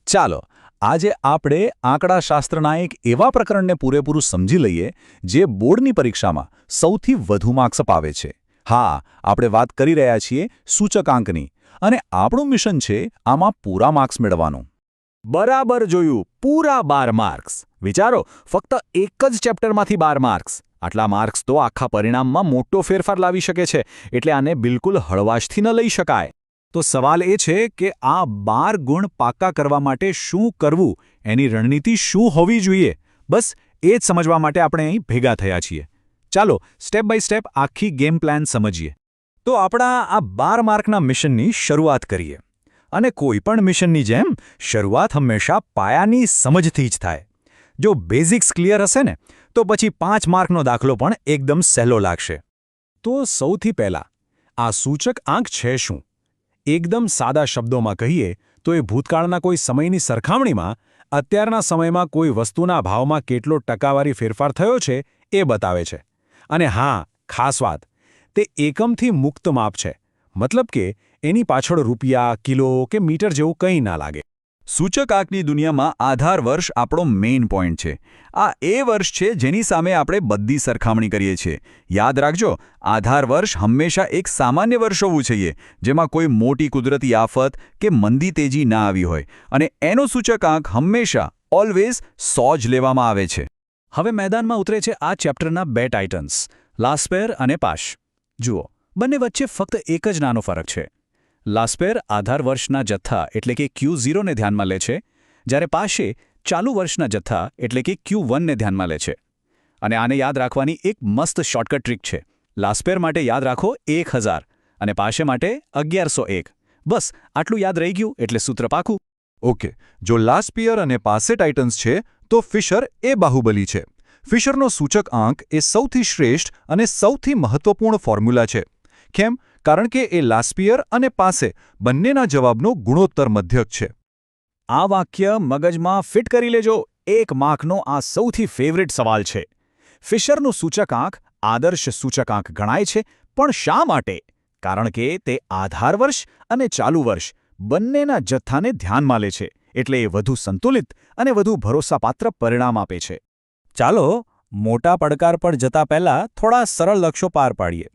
ચાલો આજે આપણે આંકડાશાસ્ત્રના એક એવા પ્રકરણને પૂરેપૂરું સમજી લઈએ જે બોર્ડની પરીક્ષામાં સૌથી વધુ માર્ક્સ અપાવે છે. હા, આપણે વાત કરી રહ્યા છીએ સૂચકાંકની, અને આપણું મિશન છે આમાં પૂરા માર્ક્સ મેળવવાનું. બરાબર જોયું, પૂરા 12 માર્ક્સ. વિચારો, ફક્ત એક જ ચેપ્ટરમાંથી 12 માર્ક્સ. આટલા માર્ક્સ તો આખા પરિણામમાં મોટો ફેરફાર લાવી શકે છે, એટલે આને બિલકુલ હળવાશથી ન લઈ શકાય. તો સવાલ એ છે કે આ 12 ગુણ પાક્કા કરવા માટે શું કરવું, એની રણનીતિ શું હોવી જોઈએ? બસ એ જ સમજવા માટે આપણે અહીં ભેગા થયા છીએ. ચાલો સ્ટેપ બાય સ્ટેપ આખી ગેમ પ્લાન સમજીએ. તો આપણા આ 12 માર્કના મિશનની શરૂઆત કરીએ. અને કોઈ પણ મિશનની જેમ શરૂઆત હંમેશા પાયાની સમજથી જ થાય. જો બેઝિક્સ ક્લિયર હશે ને, તો પછી 5 માર્કનો દાખલો પણ એકદમ સહેલો લાગશે. તો સૌથી પહેલાં આ સૂચક આંક છે શું? એકદમ સાદા શબ્દોમાં કહીએ તો એ ભૂતકાળના કોઈ સમયની સરખામણીમાં અત્યારના સમયમાં કોઈ વસ્તુના ભાવમાં કેટલો ટકાવારી ફેરફાર થયો છે એ બતાવે છે. અને હા, ખાસ વાત, તે એકમથી મુક્ત માપ છે. મતલબ કે એની પાછળ રૂપિયા, કિલો કે મીટર જેવું કંઈ ના લાગે. સૂચકાંકની દુનિયામાં આધાર વર્ષ આપણો મેઇન પોઈન્ટ છે. આ એ વર્ષ છે જેની સામે આપણે બધી સરખામણી કરીએ છીએ. યાદ રાખજો, આધાર વર્ષ હંમેશા એક સામાન્ય વર્ષ હોવું જોઈએ, જેમાં કોઈ મોટી કુદરતી આફત કે મંદી તેજી ના આવી હોય, અને એનો સૂચકાંક હંમેશા ઓલવેઝ 100 જ લેવામાં આવે છે. હવે મેદાનમાં ઉતરે છે આ ચેપ્ટરના 2 ટાઇટન્સ, લાસ્પેર અને પાશ. જુઓ, બંને વચ્ચે ફક્ત એક જ નાનો ફરક છે. લાસ્પેર આધાર વર્ષના જથ્થા એટલે કે Q0 ને ધ્યાનમાં લે છે, જ્યારે પાશે ચાલુ વર્ષના જથ્થા એટલે કે Q1 ને ધ્યાનમાં લે છે. અને આને યાદ રાખવાની એક મસ્ત શોર્ટકટ ટ્રીક છે. લાસ્પેર માટે યાદ રાખો 1000 અને પાશે માટે 1101. બસ આટલું યાદ રહી ગયું એટલે સૂત્ર પાકું. ઓકે, જો લાસ્પિયર અને પાસે ટાઇટન્સ છે, તો ફિશર એ બાહુબલી છે. ફિશરનો સૂચક આંક એ સૌથી શ્રેષ્ઠ અને સૌથી મહત્વપૂર્ણ ફોર્મ્યુલા છે. કેમ? કારણ કે એ લાસ્પિયર અને પાસે બંનેના જવાબનો ગુણોત્તર મધ્યક છે. આ વાક્ય મગજમાં ફિટ કરી લેજો. 1 માર્કનો આ સૌથી ફેવરિટ સવાલ છે. ફિશરનું સૂચકાંક આદર્શ સૂચકાંક ગણાય છે, પણ શા માટે? કારણ કે તે આધાર વર્ષ અને ચાલુ વર્ષ બંનેના જથ્થાને ધ્યાનમાં લે છે, એટલે એ વધુ સંતુલિત અને વધુ ભરોસાપાત્ર પરિણામ આપે છે. ચાલો મોટા પડકાર પર જતા પહેલા થોડા સરળ લક્ષ્યો પાર પાડીએ.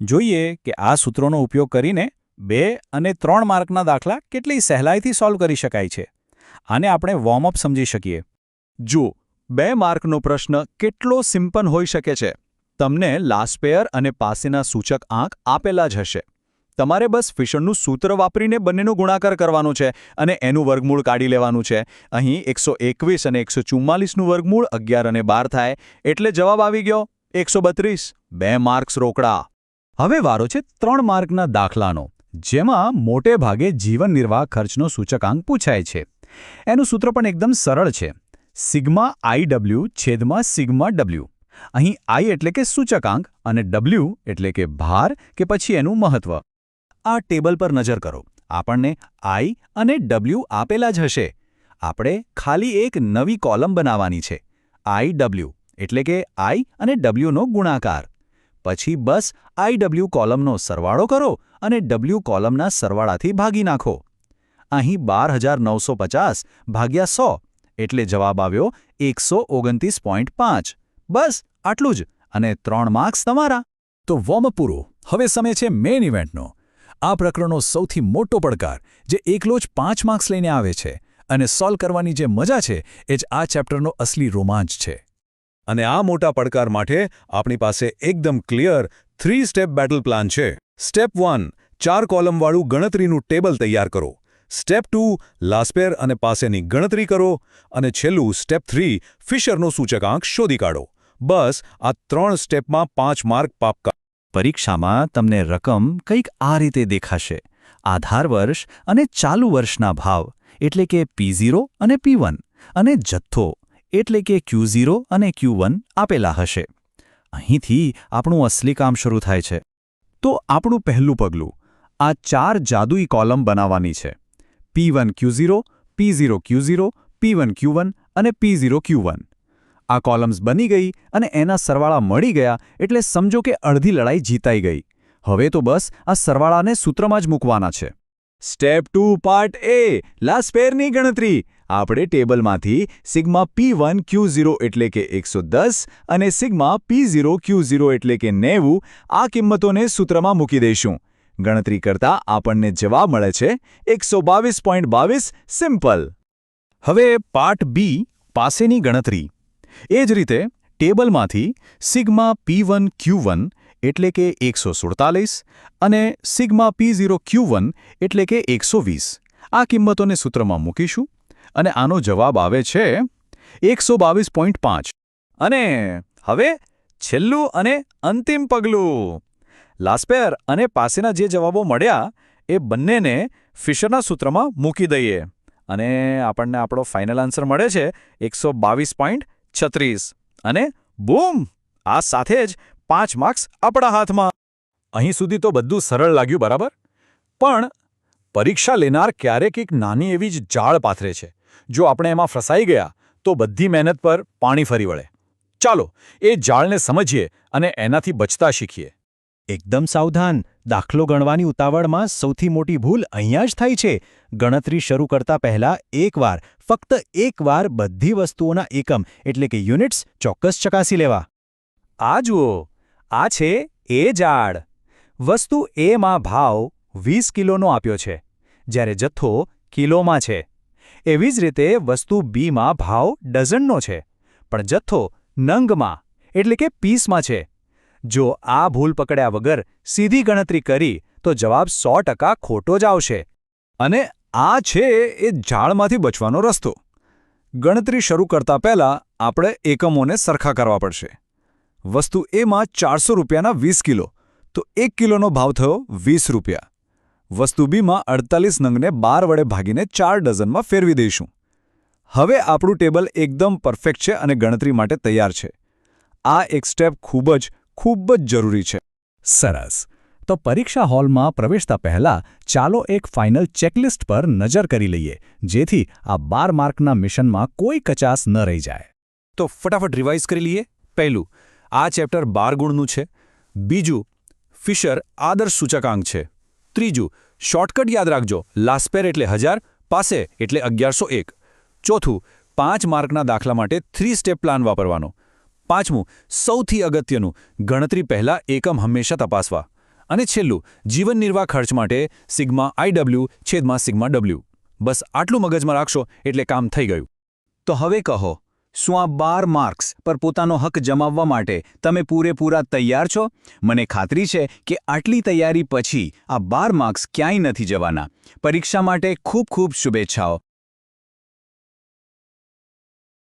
જોઈએ કે આ સૂત્રોનો ઉપયોગ કરીને 2 અને 3 માર્કના દાખલા કેટલી સહેલાઈથી સોલ્વ કરી શકાય છે. આને આપણે વોર્મઅપ સમજી શકીએ. જો 2 માર્કનો પ્રશ્ન કેટલો સિમ્પલ હોઈ શકે છે. તમને લાસ્પેર અને પાસેના સૂચક આંક આપેલા જ હશે. તમારે બસ ફિશરનું સૂત્ર વાપરીને બંનેનો ગુણાકાર કરવાનો છે અને એનું વર્ગમૂળ કાઢી લેવાનું છે. અહીં 121 અને 144નું વર્ગમૂળ 11 અને 12 થાય, એટલે જવાબ આવી ગયો 132. 2 માર્ક્સ રોકડા. હવે વારો છે 3 માર્કના દાખલાનો, જેમાં મોટે ભાગે જીવન નિર્વાહ ખર્ચનો સૂચકાંક પૂછાય છે. એનું સૂત્ર પણ એકદમ સરળ છે. સિગ્મા IW છેદમાં સિગ્મા W. અહીં I એટલે કે સૂચકાંક અને W એટલે કે ભાર કે પછી એનું મહત્વ. આ ટેબલ પર નજર કરો. આપણને I અને W આપેલા જ હશે. આપણે ખાલી એક નવી કોલમ બનાવવાની છે. IW એટલે કે I અને W નો ગુણાકાર. પછી બસ IW કોલમનો સરવાળો કરો અને W કોલમના સરવાળાથી ભાગી નાખો. અહીં 12950 ભાગ્યા 100 એટલે જવાબ આવ્યો 129.5. બસ આટલું જ, અને 3 માર્ક્સ તમારા. તો વોર્મઅપ પૂરું. હવે સમય છે મેઇન ઇવેન્ટનો. આ પ્રકરણનો સૌથી મોટો પડકાર, જે એકલો જ 5 માર્ક્સ લઈને આવે છે, અને સોલ્વ કરવાની જે મજા છે એ જ આ ચેપ્ટરનો અસલી રોમાંચ છે. અને આ મોટા પડકાર માટે આપણી પાસે એકદમ ક્લિયર 3 સ્ટેપ બેટલ પ્લાન છે. સ્ટેપ 1, 4 કોલમવાળું ગણતરીનું ટેબલ તૈયાર કરો. સ્ટેપ 2, લાસ્પેર અને પાસેની ગણતરી કરો. અને છેલ્લું સ્ટેપ 3, ફિશરનો સૂચકાંક શોધી કાઢો. બસ આ 3 સ્ટેપમાં 5 માર્ક પાક્કા. પરીક્ષામાં તમને રકમ કંઈક આ રીતે દેખાશે. આધાર વર્ષ અને ચાલુ વર્ષના ભાવ એટલે કે P0 અને P1, અને જથ્થો એટલે કે Q0 અને Q1 આપેલા હશે. અહીંથી આપણું અસલી કામ શરૂ થાય છે. તો આપણું પહેલું પગલું આ 4 જાદુઈ કોલમ બનાવવાની છે. P1 Q0, P0 Q0, P1 Q1 અને P0 Q1. આ કોલમ્સ બની ગઈ અને એના સરવાળા મળી ગયા એટલે સમજો કે અડધી લડાઈ જીતાઈ ગઈ. હવે તો બસ આ સરવાળાને સૂત્રમાં જ મૂકવાના છે. સ્ટેપ 2 પાર્ટ એ લાસ્પેરની ગણતરી. આપણે ટેબલમાંથી સિગ્મા P1 Q0 એટલે કે 110 અને સિગ્મા P0 Q0 એટલે કે 90 આ કિંમતોને સૂત્રમાં મૂકી દઈશું. ગણતરી કરતા આપણને જવાબ મળે છે 122.22. સિમ્પલ. હવે પાર્ટ બી પાસેની ગણતરી. એ જ રીતે ટેબલમાંથી સિગ્મા P1 Q1 એટલે કે 147 અને સિગ્મા P0 Q1 એટલે કે 120 આ કિંમતોને સૂત્રમાં મૂકીશું અને આનો જવાબ આવે છે 122.5. અને હવે છેલ્લું અને અંતિમ પગલું. લાસ્પેર અને પાસેના જે જવાબો મળ્યા એ બંનેને ફિશરના સૂત્રમાં મૂકી દઈએ અને આપણને આપણો ફાઇનલ આન્સર મળે છે 122.36. અને બૂમ! આ સાથે જ 5 માર્ક્સ આપણા હાથમાં. અહીં સુધી તો બધું સરળ લાગ્યું, બરાબર? પણ પરીક્ષા લેનાર ક્યારેક એક નાની એવી જ જાળ પાથરે છે. જો આપણે એમાં ફસાઈ ગયા તો બધી મહેનત પર પાણી ફરી વળે. ચાલો એ જાળને સમજીએ અને એનાથી બચતા શીખીએ. એકદમ સાવધાન. દાખલો ગણવાની ઉતાવળમાં સૌથી મોટી ભૂલ અહીંયા જ થાય છે. ગણતરી શરૂ કરતા પહેલા ફક્ત એકવાર બધી વસ્તુઓના એકમ એટલે કે યુનિટ્સ ચોક્કસ ચકાસી લેવા. આ જુઓ, આ છે એ જાળ. વસ્તુ એમાં ભાવ 20 કિલોનો આપ્યો છે, જ્યારે જથ્થો કિલોમાં છે. એવી જ રીતે વસ્તુ બીમાં ભાવ ડઝનનો છે, પણ જથ્થો નંગમાં એટલે કે પીસમાં છે. જો આ ભૂલ પકડ્યા વગર સીધી ગણતરી કરી તો જવાબ 100% ખોટો જ આવશે. અને આ છે એ જાળમાંથી બચવાનો રસ્તો. ગણતરી શરૂ કરતા પહેલા આપણે એકમોને સરખા કરવા પડશે. વસ્તુ એમાં 400 રૂપિયાના 20 કિલો, તો 1 કિલોનો ભાવ થયો 20 રૂપિયા. વસ્તુ બીમાં 48 નંગને 12 વડે ભાગીને 4 ડઝનમાં ફેરવી દઈશું. હવે આપણું ટેબલ એકદમ પરફેક્ટ છે અને ગણતરી માટે તૈયાર છે. આ એક સ્ટેપ ખૂબ જ જરૂરી છે. સરસ. તો પરીક્ષા હોલમાં પ્રવેશતા પહેલા ચાલો એક ફાઇનલ ચેકલિસ્ટ પર નજર કરી લઈએ, જેથી આ 12 માર્કના મિશનમાં કોઈ કચાસ ન રહી જાય. તો ફટાફટ રિવાઇઝ કરી લઈએ. પહેલું, આ ચેપ્ટર 12 ગુણનું છે. બીજું, ફિશર આદર્શ સૂચકાંક છે. ત્રીજું, શોર્ટકટ યાદ રાખજો, લાસ્પેર એટલે 1000, પાસે એટલે 1101. ચોથું, 5 માર્કના દાખલા માટે 3 સ્ટેપ પ્લાન વાપરવાનો. પાંચમું, સૌથી અગત્યનું, ગણતરી પહેલાં એકમ હંમેશા તપાસવા. અને છેલ્લું, જીવન નિર્વાહ ખર્ચ માટે સિગ્મા IW છેદમાં સિગ્મા W. બસ આટલું મગજમાં રાખશો એટલે કામ થઈ ગયું. તો હવે કહો, શું આ 12 માર્ક્સ પર પોતાનો હક જમાવવા માટે તમે પૂરેપૂરા તૈયાર છો? મને ખાતરી છે કે આટલી તૈયારી પછી આ 12 માર્ક્સ ક્યાંય નથી જવાના. પરીક્ષા માટે ખૂબ શુભેચ્છાઓ.